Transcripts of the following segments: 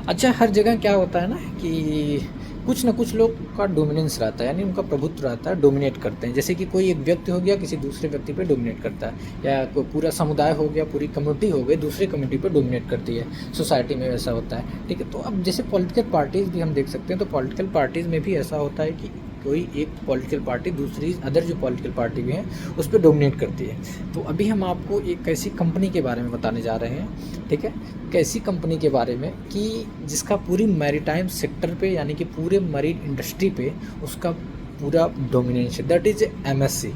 अच्छा, हर जगह क्या होता है ना कि कुछ ना कुछ लोग का डोमिनेंस रहता है, यानी उनका प्रभुत्व रहता है, डोमिनेट करते हैं। जैसे कि कोई एक व्यक्ति हो गया, किसी दूसरे व्यक्ति पे डोमिनेट करता है, या कोई पूरा समुदाय हो गया, पूरी कम्युनिटी हो गई, दूसरे कम्युनिटी पे डोमिनेट करती है। सोसाइटी में वैसा होता है, ठीक है। तो अब जैसे पॉलिटिकल पार्टीज़ भी हम देख सकते हैं, तो पॉलिटिकल पार्टीज़ में भी ऐसा होता है कि कोई एक पॉलिटिकल पार्टी दूसरी अदर जो पॉलिटिकल पार्टी भी हैं उस पे डोमिनेट करती है। तो अभी हम आपको एक ऐसी कंपनी के बारे में बताने जा रहे हैं, ठीक है। कैसी कंपनी के बारे में कि जिसका पूरी मैरीटाइम सेक्टर पे, यानी कि पूरे मरीन इंडस्ट्री पे उसका पूरा डोमिनेंस है, दैट इज़ एमएससी,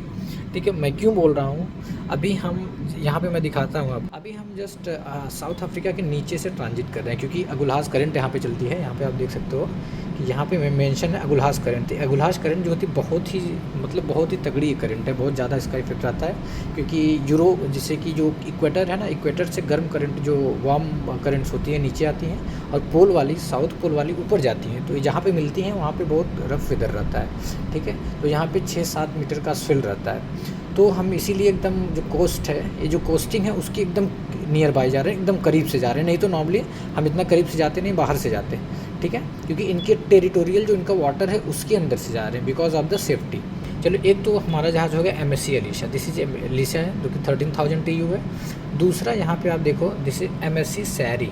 ठीक है। मैं क्यों बोल रहा हूँ, अभी हम यहाँ पे मैं दिखाता हूँ। अब अभी हम जस्ट साउथ अफ्रीका के नीचे से ट्रांजिट कर रहे हैं, क्योंकि अगुलहास करंट यहाँ पे चलती है। यहाँ पे आप देख सकते हो कि यहाँ पे मेंशन है अगुलहास करंट। अगुलहास करंट जो होती है बहुत ही, मतलब बहुत ही तगड़ी करंट है, बहुत ज़्यादा इसका इफेक्ट आता है। क्योंकि यूरोप, जैसे कि जो इक्वेटर है ना, इक्वेटर से गर्म करंट, जो वार्म करंट्स होती हैं नीचे आती हैं, और पोल वाली, साउथ पोल वाली ऊपर जाती हैं। तो जहाँ पे मिलती हैं वहाँ पे बहुत रफ वेदर रहता है, ठीक है। तो यहाँ पे 6-7 मीटर का स्विल रहता है। तो हम इसीलिए एकदम जो कोस्ट है, ये जो कोस्टिंग है उसकी एकदम नियर बाय जा रहे हैं, एकदम करीब से जा रहे हैं। नहीं तो नॉर्मली हम इतना करीब से जाते नहीं, बाहर से जाते हैं, ठीक है। क्योंकि इनके टेरिटोरियल जो इनका वाटर है उसके अंदर से जा रहे हैं, बिकॉज ऑफ द सेफ्टी। चलो, एक तो हमारा जहाज़ हो गया MSc Alisha, this is Alisha है, जो कि 13,000 TU है। दूसरा यहाँ पे आप देखो, दिस इज एमएससी सैरी,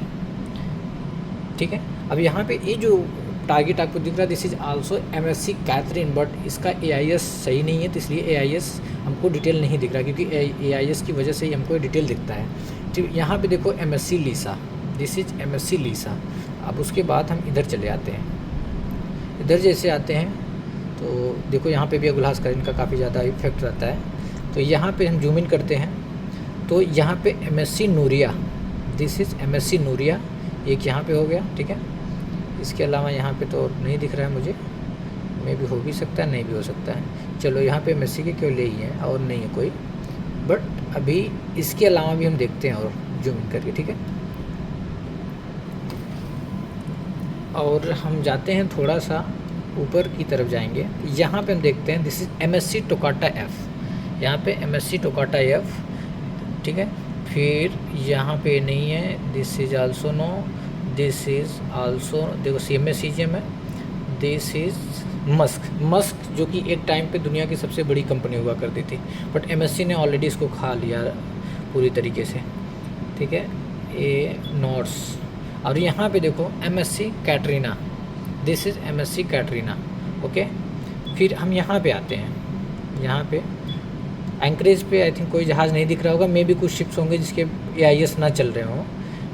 ठीक है। अब यहाँ पे ये जो टारगेट आपको दिख रहा है, this is also MSC Catherine, but इसका एआईएस सही नहीं है, तो इसलिए एआईएस हमको डिटेल नहीं दिख रहा, क्योंकि एआईएस की वजह से ही हमको डिटेल दिखता है। तो यहाँ पे देखो एमएससी लीसा, दिस इज एमएससी लीसा। अब उसके बाद हम इधर चले आते हैं। इधर जैसे आते हैं तो देखो यहाँ पे भी अगुलहास करंट का काफ़ी ज़्यादा इफेक्ट रहता है। तो यहाँ पे हम जूम इन करते हैं, तो यहाँ पे MSC Nuria, this is MSC Nuria, एक यहाँ पे हो गया, ठीक है। इसके अलावा यहाँ पे तो नहीं दिख रहा है मुझे, मे भी हो भी सकता है, नहीं भी हो सकता है। चलो, यहाँ पे एमएससी के केवल यही है और नहीं है कोई, बट अभी इसके अलावा भी हम देखते हैं और जूम इन करके, ठीक है। और हम जाते हैं थोड़ा सा ऊपर की तरफ जाएंगे, यहाँ पे हम देखते हैं this is MSc toccata F, यहाँ पे एमएससी टोकाटा एफ, ठीक है। फिर यहाँ पे नहीं है, this is also no, this is also, देखो CMA है, दिस इज़ मस्क जो कि एक टाइम पे दुनिया की सबसे बड़ी कंपनी हुआ करती थी, बट एमएससी ने ऑलरेडी इसको खा लिया पूरी तरीके से, ठीक है। ए नॉर्स, और यहाँ पे देखो MSc Katrina, this is MSc Katrina, okay. फिर हम यहाँ पे आते हैं, यहाँ पे एंकरेज पे आई थिंक कोई जहाज़ नहीं दिख रहा होगा, मे भी कुछ शिप्स होंगे जिसके AIS ना चल रहे हों,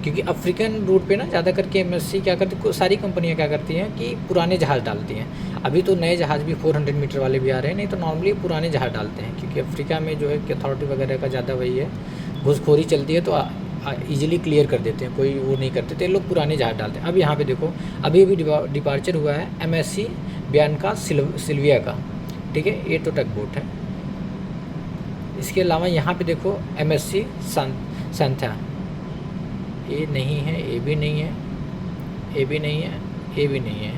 क्योंकि अफ्रीकन रूट पे ना ज़्यादा करके एमएससी क्या करती, सारी कंपनियां क्या करती हैं कि पुराने जहाज़ डालती हैं। अभी तो नए जहाज़ भी 400 मीटर वाले भी आ रहे हैं, नहीं तो नॉर्मली पुराने जहाज़ डालते हैं, क्योंकि अफ्रीका में जो है कि अथॉरिटी वगैरह का ज़्यादा वही है, घूसखोरी चलती है, तो ईजिली क्लियर कर देते हैं, कोई वो नहीं करते थे, लोग पुराने जहाज़ डालते हैं। अब यहाँ पर देखो, अभी अभी डिपार्चर हुआ है एमएससी बियानका सिल्विया का, ठीक है। ये तो टग बोट है। इसके अलावा यहाँ पे देखो एमएससी संथा, ये नहीं है, ये भी नहीं है, ये भी नहीं है, ये भी नहीं है,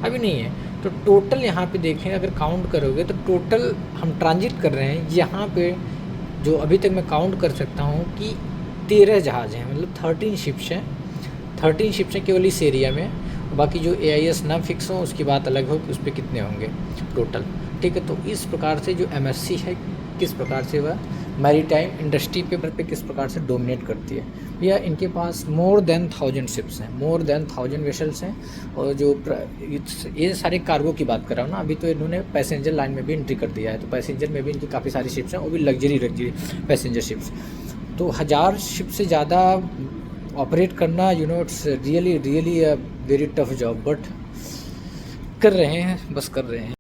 अभी नहीं है। तो टोटल यहाँ पे देखें, अगर काउंट करोगे तो टोटल हम ट्रांजिट कर रहे हैं यहाँ पे, जो अभी तक मैं काउंट कर सकता हूँ कि 13 जहाज़ हैं, मतलब 13 शिप्स हैं, 13 शिप्स हैं केवल इस एरिया में। बाकी जो AIS ना फिक्स हो उसकी बात अलग हो कि उस पर कितने होंगे टोटल, ठीक है। तो इस प्रकार से जो एमएससी है, किस प्रकार से वह मैरीटाइम इंडस्ट्री पे किस प्रकार से डोमिनेट करती है। या इनके पास मोर देन 1000 शिप्स हैं, मोर देन 1000 वेसल्स हैं। और जो ये सारे कार्गो की बात कर रहा हूँ ना, अभी तो इन्होंने पैसेंजर लाइन में भी एंट्री कर दिया है, तो पैसेंजर में भी इनकी काफ़ी सारी शिप्स हैं, वो भी लग्जरी पैसेंजर शिप्स। तो 1000 शिप से ज़्यादा ऑपरेट करना, it's really a very tough job, but कर रहे हैं, बस कर रहे हैं।